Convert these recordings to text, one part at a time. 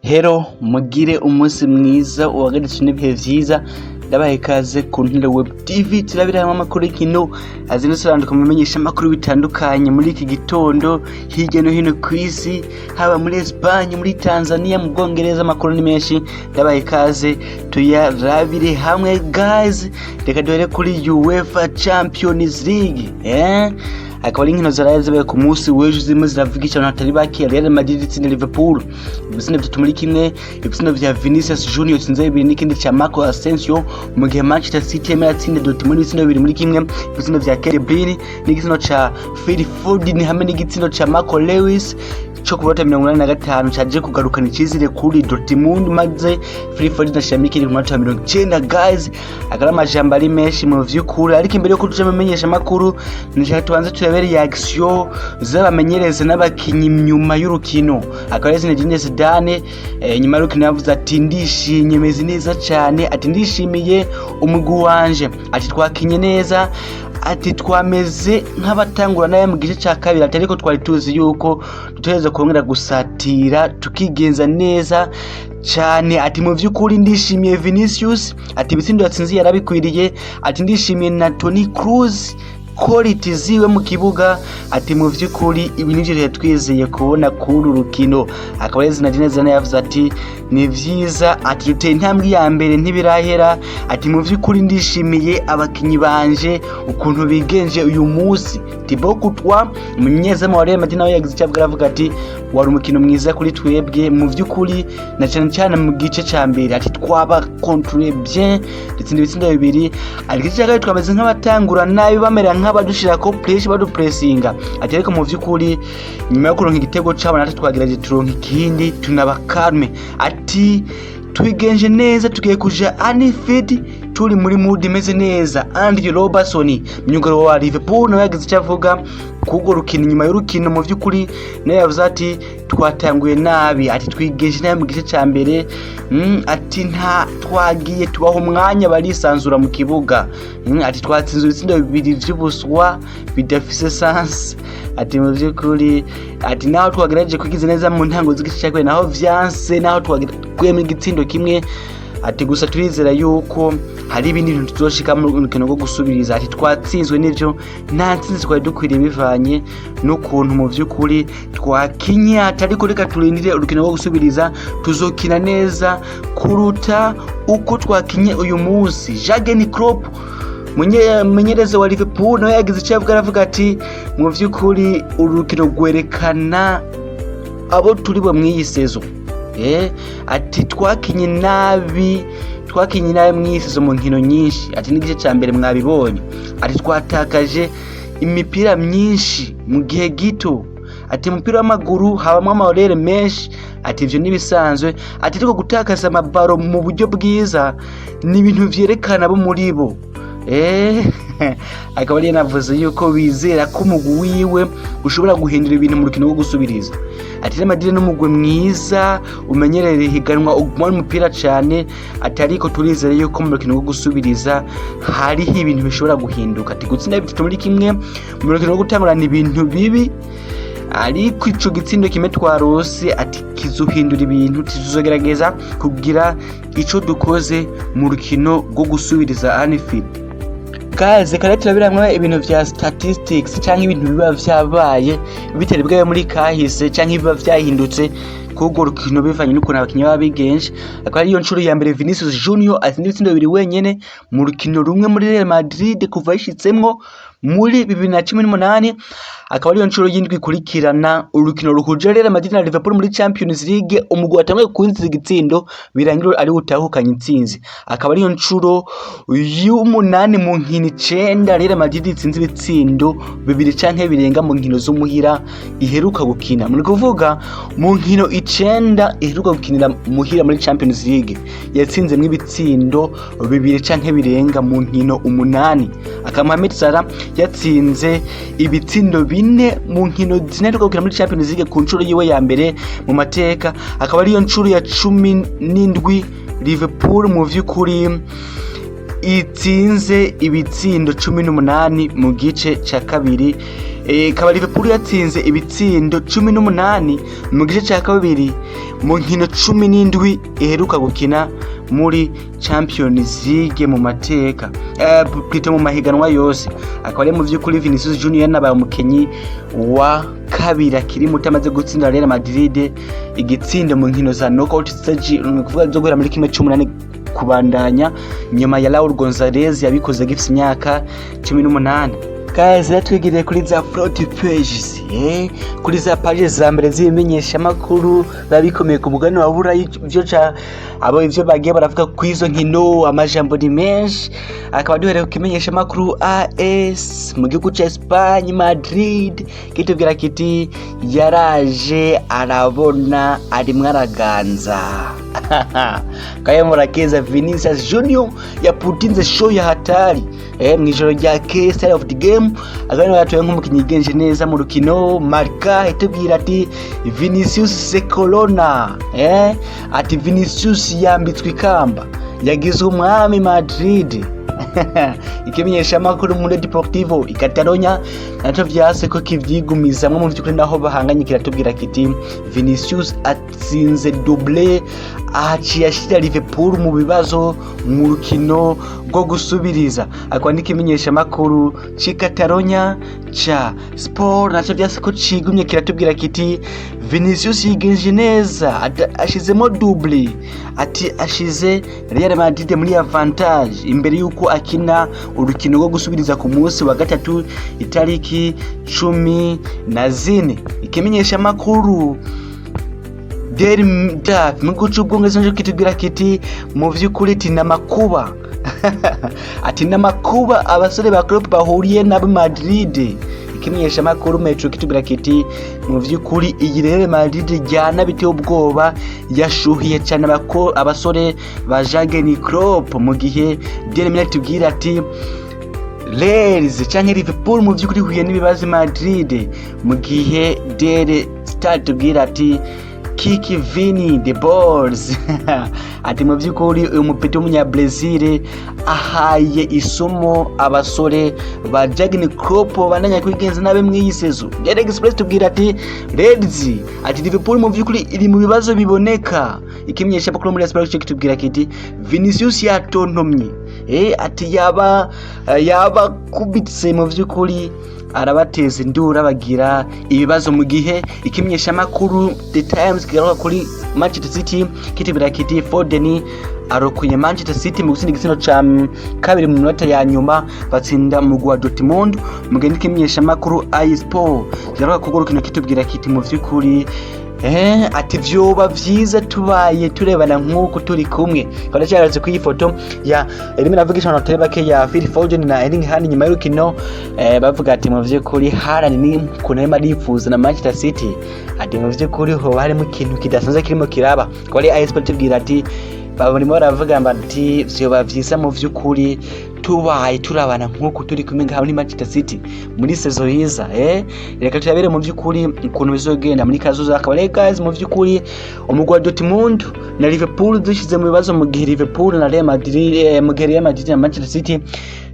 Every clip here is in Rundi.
Hello mugire umunsi mwiza uwagaritswe n'ibihe vyiza ndabaye ikaze ku Ntare Web TV turabiramo amakuru y'ikino azino sobanduka mu menyesha makuru bitandukanye muri iki gitondo hirya no hino kw'isi haba muri Espagne muri Tanzania mu Bwongereza amakuru ni menshi ndabaye ikaze tuyarabire hamwe guys reka duhere kuri UEFA Champions League akaba ari inkino zaraye zabaye ku munsi w'ejo zimwe ziravuga cyane hatari baki Real Madrid itsinda Liverpool ibitsina bitatu muri kimwe ibitsina vya Vinicius Junior itsinze 2 n'ikindi cha Marco Asensio mu gihe Manchester City yatsinda Dortmund itsinda 2 muri kimwe ibitsina vya Kevin De Bruyne n'igitsina cha Phil Foden hamwe n'igitsina cha Marco Lewis cyo kubota 85 cyaje kugarukana ikizire kuri Dortmund maze Phil Foden ashimike iri ku mwaka 90 guys agarama jambo ari menshi mu vy'ukuri ariko imbere yo kuja mumenyesha makuru nishaka tubanze turebere reaction z'abamenyereza n'abakinyi nyuma y'urukino akaba Zinedine Zidane nyuma y'urukino yavuze ati ndishimye meze neza cyane ati ndishimiye umugwi wanje ati twakinye neza ati twameze nk'abatangura naye mu gice cya kabiri ariko twari tuzi yuko tuteza kongera gusatira tukigenza neza cyane ati mu vy'ukuri ndishimiye Vinicius ati bitsindo yatsinze yarabikwiriye ati ndishimiye na Toni Kroos quality ziwe mu kibuga ati mu vy'ukuri ibi nivyo yatwizeye kubona kuri urukino akaba Zinedine Zidane yavuze ati ni vyiza ati yuteye intambwe ya mbere ntibirahera ati mu vy'ukuri ndishimiye abakinyi banje ukuntu bigenje uyu munsi Thibaut Courtois umunyezamo wa Real Madrid nawe yagize icyavuga avuga ati wari umukino mwiza kuri twebwe mu vy'ukuri na cyane mu gice ca mbere ati twaba contrôler bien ndetse n'ibitsinda bibiri ariko cyagaye twameze nk'abatangura nabi bamera nk'abadushira ko pressure badupressinga ati ariko mu vy'ukuri nyuma yo kuronka igitego cabo natwe twagerageje turonka ikindi tunaba calme ati twigenje neza tugiye kuja Anfield turi muri mood imeze neza Andy Robertson myugaro wa Liverpool nawe yagize icyavuga kugo rukino nyuma y'urukino mu vy'ukuri nawe yavuze ati twatanguye nabi ati twigenje nabi mu gice ca mbere ati nta twagiye tubaho umwanya barisanzura mu kibuga ati twatsinze ibitsindo bibiri vy'ubuswa bidafise sense ati mu vy'ukuri ati naho twagerageje kugize neza mu ntango z'igice cya kabiri naho vyanse naho twagwemo igitsindo kimwe ati gusa turizera yuko hari ibindi bintu tuzoshika mu rukino rwo gusubiriza ati twatsinzwe n'ivyo nta ntsinzi twari dukwiriye bivanye n'ukuntu mu vy'ukuri twakinye atari ko reka turindire urukino rwo gusubiriza tuzokina neza kuruta uko twakinye uyu munsi Jurgen Klopp munyereza wa Liverpool nawe yagize icyavuga aravuga ati mu vy'ukuri urukino gwerekana abo turi bo mwiyi sezo ati twakinye nabi mwisezo mu nkino nyinshi ati n'igice cya mbere mwabibonye ati twatakaje imipira myinshi mu gihe gito ati umupira w'amaguru habamwe amahorere menshi ati ivyo nibisanzwe ati ariko gutakaza amabaro mu buryo bwiza ni ibintu vyerekana bo muri bo akaba ari navuze yuko bizera ko umugwi wiwe ushobora guhindura ibintu mu rukino rwo gusubiriza ati Real Madrid n'umugwi mwiza umenyereye higanwa umupira cyane ati ariko turizera yuko mu rukino rwo gusubiriza hariho ibintu bishobora guhinduka ati gutsinda bitatu muri kimwe mu rukino rwo gutangurana ibintu bibi ariko ico gitsindo kimwe twarose ati kizohindura ibintu tuzogerageza kugira ico dukoze mu rukino rwo gusubiriza Anfield guys kare turabiramwe ibintu vya statistics cyangwa ibintu biba vyabaye bitari bwaye muri kahise cyangwa biba vyahindutse kugo rukino bivanye n'ukuntu abakinnyi baba bigenje akaba ari yo ncuro ya mbere Vinicius Junior atsinda ibitsindo bibiri wenyene mu rukino rumwe muri Real Madrid kuva yishitsemwo muri 2018 akaba ari yo ncuro yindwi kurikirana urukino ruhuje Real Madrid na Liverpool muri Champions League umugwi watangiye kwinjiza igitsindo birangira ari utahukanye intsinzi akaba ari yo ncuro y'umunani mu nkino 9 Real Madrid itsinze ibitsindo bibiri canke birenga mu nkino z'umuhira iheruka gukina muri kuvuga mu nkino 9 iheruka gukinira muhira muri Champions League yatsinze ibitsindo bibiri canke birenga mu nkino 8 akaba Mohamed Salah yatsinze ibitsindo 4 mu nkino ziheruka gukina muri Champions League ku ncuro yiwe ya mbere mu mateka akaba ari yo ncuro ya 17 Liverpool mu vy'ukuri itsinze ibitsindo 18 mu gice cya kabiri ikaba Liverpool yatsinze ibitsindo 18 mu gice cya kabiri mu nkino 17 iheruka gukina muri Champions League mu mateka plutôt mu mahiganwa yose. Akaba ari mu vy'ukuri Vinicius Junior nabaye umukenyi wa kabiri akiri muto amaze gutsinda Real Madrid igitsindo mu nkino za knockout stage, kuvuga zo guhera muri kimwe 18 kubandanya nyuma ya Raul Gonzalez yabikoze gifite imyaka 18. Guys, twigiriye kuri za front pages, kuri za pages za mbere zimenyesha makuru babikomeye ku mugani wa Burayi byo ca abo ivyo bagiye baravuga ku izo nkino amajambo ni menshi. Akaba duhereye kumenyesha makuru AS mu gihugu ca Espagne Madrid kitubwira kiti yaraje arabona ari mwaraganza kaya murakeza Vinicius Junior yaputinze show ya hatari mwijoro rya Star of the Game. Agana yatoye nk'umukinyi genje neza mu rukino marka itubwira ati Vinicius Secolona ati Vinicius yambitswe ikamba yagize umwami Madrid. Ikimenyesha makuru muri Deportivo Catalonia naco vyase ko kivyigumizamwe mu vyukuri naho bahanganye kiratubwira kiti Vinicius atsinze double aciye ashira Liverpool mu bibazo mu rukino rwo gusubiriza. Akaba nikimenyesha makuru ci Catalonia cha Sport naco vyase ko cigumye kiratubwira kiti Vinicius yigenje neza ashizemo double ati ashize Real Madrid muri avantage imbere yuko akina urukino rwo gusubiriza ku munsi wa gatatu itariki 14. Ikimenyesha makuru Daily Daf mu gucubwongezo nje kitubwira kiti mu vy'ukuri tina makuba ati namakuba abasore ba club bahuriye na Madrid. Ikimenyesha makuru Metro kitubwira kiti mu vy'ukuri iyi Real Madrid jyana biteye ubwoba yashuhiye cyane abasore ba Jurgen Klopp, mu gihe Daily Mail tubwira ati Leeds canke Liverpool mu vy'ukuri huye n'ibibazo Madrid, mu gihe Daily Star tubwira ati Kiki Vini the balls ati mu vy'ukuri uyu mupeti w'umunya Brazil ahaye isomo abasore ba Jurgen Klopp bandanya kwigenza nabe mwiyisezo. Daily Express tubwira ati Leeds ati Liverpool mu vy'ukuri iri mu bibazo biboneka. Ikimenyesha bakuru muri Sport kitubwira kiti Vinicius yatontomye ati yaba kubitse mu vy'ukuri arabateza indura bagira ibibazo, mu gihe ikimenyesha makuru The Times kigaruka kuri Manchester City kitubwira kiti Foden arokuye Manchester City mu gutsinda igitsina ca kabiri mu minota ya nyuma batsinda mu gwa Dortmund. Mu gihe ikimenyesha makuru iSport kigaruka ku rukino kitubwira kiti mu vy'ukuri ati vyoba vyiza tubaye turebana nk'uko turi kumwe. Kandi cyaraze ku ifoto ya rimwe navugisha no tebake ya Phil Foden na Erling Haaland nyuma y'urukino bavuga ati mu vy'ukuri Haaland ni kunema rifuza na Manchester City ati mu vy'ukuri ho harimo ikintu kidasanzwe kirimo kiraba. Kwali iSport tubwira ati barimo baravuga bati vyoba vyiza mu vy'ukuri tubaye turabana nk'uko turi kumwe ngaho ni Manchester City muri sezo yiza. Reka turabere mu vy'ukuri ukuntu bizogenda muri kazoza. Akaba guys mu vy'ukuri umugwa Dortmund na Liverpool dushize mu bibazo, mu gihe Liverpool na Real Madrid mu gihe Real Madrid na Manchester City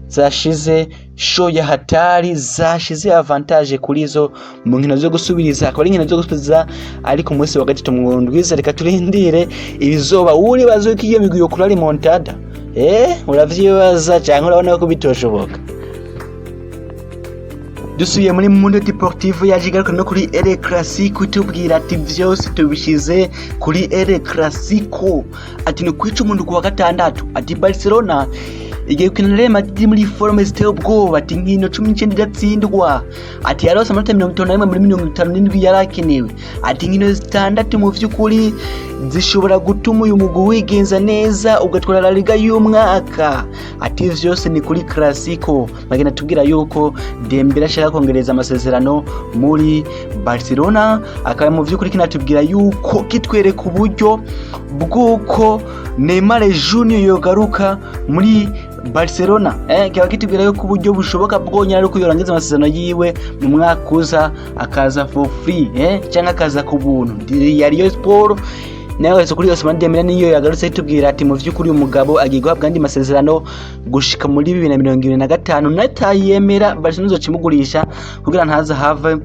zashize show ya hatari, zashize avantage kuri zo mu nkino zo gusubiriza. Akaba ari nkino zo gusubiriza ariko munsi wa gatatu mu ndwiza. Reka turindire ibizoba uri bazokiye migwi yo kuri Montada uravyibaza cyangwa urabona ko bitoshoboka. Dusuye muri Mundo Deportivo yajigaruka no kuri El Clasico tubwira ati vyose tubishize kuri El Clasico ati no kwica umuntu ku wa gatandatu ati Barcelona igiye kwina Real Madrid muri forme ziteye ubwoba ati nkino 19 iratsindwa ati yarose amanota 51 muri 57 yarakenewe ati nkino zitandatu mu vy'ukuri zishobora gutuma uyu mugwi wigenza neza ugatwara La Liga y'umwaka ati vyose ni kuri Clasico. Magena tubwira yuko Dembele ashaka kongereza amasezerano muri Barcelona. Akaba mu vy'ukuri kinatubwira yuko kitwereka uburyo bwuko Neymar Junior yogaruka muri Barcelona kiba kitubwira yuko uburyo bushoboka bwonyine ari kuyorangiza amasezerano yiwe mu mwaka uza akaza for free cyangwa akaza ku buntu. Yariyo Sport nayo kuri Ousmane Dembele niyo yagarutse tubwira ati mu vy'ukuri umugabo agiye guhabwa andi masezerano gushika muri 2025 natayemera Barcelona izokimugurisha kugira ntaza have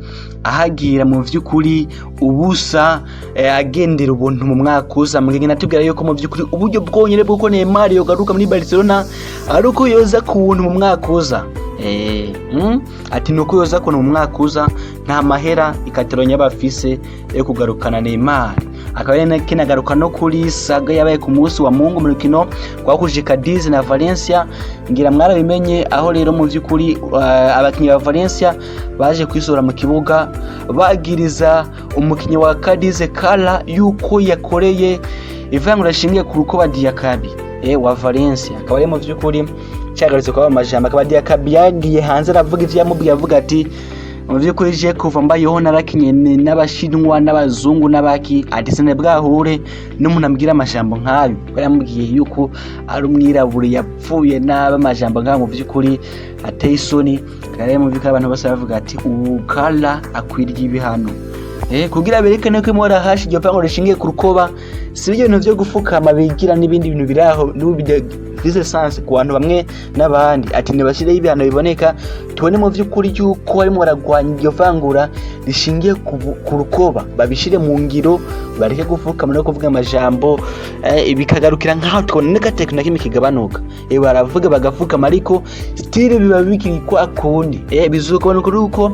ahagira mu vy'ukuri ubusa agendera ubuntu mu mwaka uza. Mugenge natubwira yuko mu vy'ukuri uburyo bwonyere bw'uko Neymar yogaruka muri Barcelona ari uko yoza kuntu mu mwaka uza. Ati nuko yoza kuntu mu mwaka uza nta mahera ikatelonya bafise yo kugarukana Neymar. Akaba yene kinagaruka no kuri saga yabaye ku munsi wa Mungu mu rukino rwahuje Cadiz na Valencia. Ngira mwarabimenye aho rero mu vy'ukuri abakinyi ba Valencia baje kwisura mu kibuga bagiriza umukinyi wa Cadiz Kala yuko yakoreye ivangura shingiye ku rukoba Diakabi wa Valencia. Akaba ari mu vy'ukuri cyagarutse kwa amajambo, akaba Diakabi yagiye hanze aravuga ivyo yamubwiye, avuga ati mu vy'ukuri je kuva mbayeho narakinye n'abashinwa n'abazungu n'abaki adisene bwahure n'umuntu ambwira amajambo nkayo. Baramubwiye yuko ari umwirabure yapfuye n'aba amajambo nkayo mu vy'ukuri ateye isoni. Kare mu vy'ukuri abantu bose bavuga ati Kala akwiriye ibihano kugira berekane ko imora hashi ryo pango rishingiye ku rukoba si byo bintu byo gufukama bigira n'ibindi bintu biraho n'ubideze sense ku bantu bamwe n'abandi. Ati nibashire ibihano biboneka tubone mu vy'ukuri yuko harimo baragwanya iryo vangura rishingiye ku rukoba, babishire mu ngiro bareke gufukama no kuvuga amajambo bikagarukira nkaho twone ka technique kigabanuka. Baravuga bagafukama ariko style biba bikiri kwa kundi bizuko nuko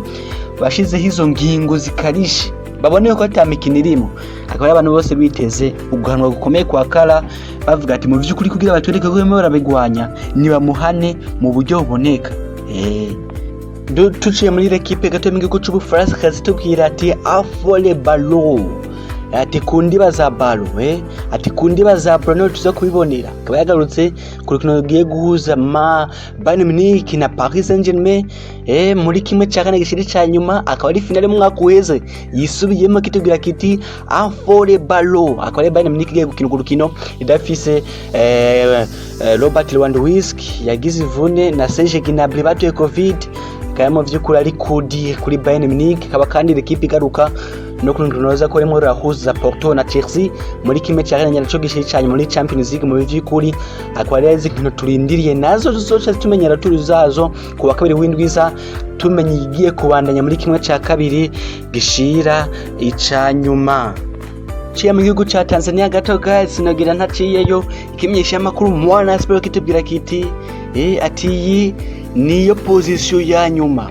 bashizeho izo ngingo zikarishe babone ko atamikino irimo. Akaba abantu bose biteze uguhanwa gukomeye kwa Kala bavuga ati mu vy'ukuri kugira abatwereke ko barabigwanya nibamuhane mu buryo buboneka. Tuciye muri l'équipe gato y'Igihugu c'Ubufaransa kazi tubwira ati afole ballon ati kundi bazabalo ati kundi bazabalo tuza kubibonera. Akaba yagarutse ku rukino rugiye guhuza Bayern Munich na Paris Saint-Germain muri kimwe cya kane gishiri cya nyuma. Akaba ari finale mu mwaka uheze yisubiyemo kitubwira kiti afole ballon. Akaba ari Bayern Munich igiye gukina urukino idafise Robert Lewandowski yagize ivune na Serge Gnabry batuye Covid. Akaba mu vy'ukuri ari kuri Bayern Munich. Akaba kandi l'équipe igaruka no kuntunoza ko remo rahuza Porto na Chelsea muri kimwe cya kane cyo gishiri cyane muri Champions League mu vy'ukuri. Akaba ari izintu turindiriye nazo zoca tumenyera turizazo ku wa kabiri w'indwiza tumenye igiye kubandanya muri kimwe cya kabiri gishira ica nyuma. Ciye mu gihugu ca Tanzania gato guys sinagira ntaciyeyo ikimyesha makuru Mwana Sport kitubwira kiti ati niyo position ya nyuma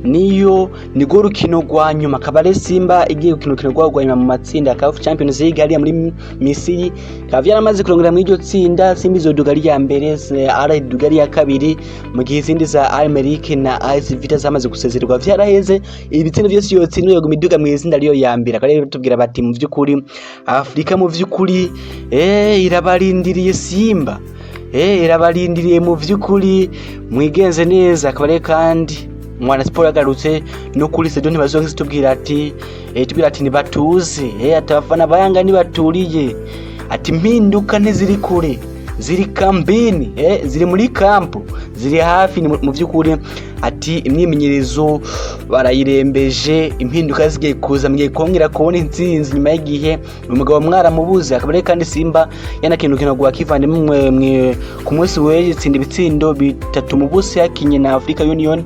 niyo nigo rukino rwa nyuma. Kabare Simba igiye gukina rwa nyuma mu matsinda ya CAF Champions League ari muri Misiri. Kava yaramaze kurongera muri iryo tsinda. Simba izodugari ya mbere ara dugari ya kabiri mu gihe izindi za America na AS Vita zamaze gusezererwa vyaraheze. Ibitsino byose yotsino yo gumiduga mu izinda riyo ya mbere. Akaba tubwira bati mu vy'ukuri Afrika mu vy'ukuri irabarindiriye Simba irabarindiriye mu vy'ukuri mwigenze neza. Akaba kandi Mwana Sport agarutse no kuri Sedoni bazongeze tubwira ati nibatuze atafana bayanga nibaturiye ati mpinduka ntiziri kure ziri kambini ziri muri kampu ziri hafi mu vy'ukuri. Ati imyimenyerezo barayirembeje impinduka zigiye kuza mgiye kongera kubona intsinzi nyuma y'igihe umugabo mwaramubuze. Akaba kandi Simba yanakindukino gwa kivande mwe ku munsi w'itsinda ibitsindo 3 mu busi yakinye na Africa Union.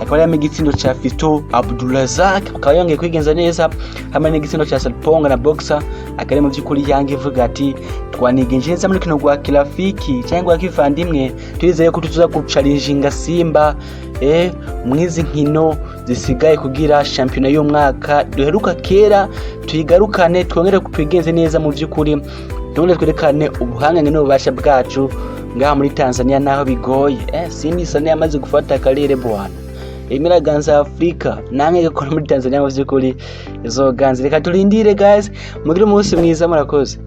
Akaba yame igitsindo cha Fisto Abdulrazak. Akaba yongeye kwigenza neza hamwe n'igitsindo cha Salponga na Boxer. Akari mu vy'ukuri yange ivuga ati twanigenje neza muri kino gwa kirafiki cyangwa kivandimwe turizeye ko tuza gucaringa Simba mwizi nkino zisigaye kugira championnat y'umwaka duheruka kera tuyigarukane twongere kutwigenze neza mu vy'ukuri twongere twerekane ubuhanga n'ububasha bwacu ngaha muri Tanzania naho bigoye. Simba isa yamaze gufata akarere bwana imiraganza Afrika nange gakora muri Tanzania mu vy'ukuri izoganze. Reka turindire guys mugire umunsi mwiza murakoze.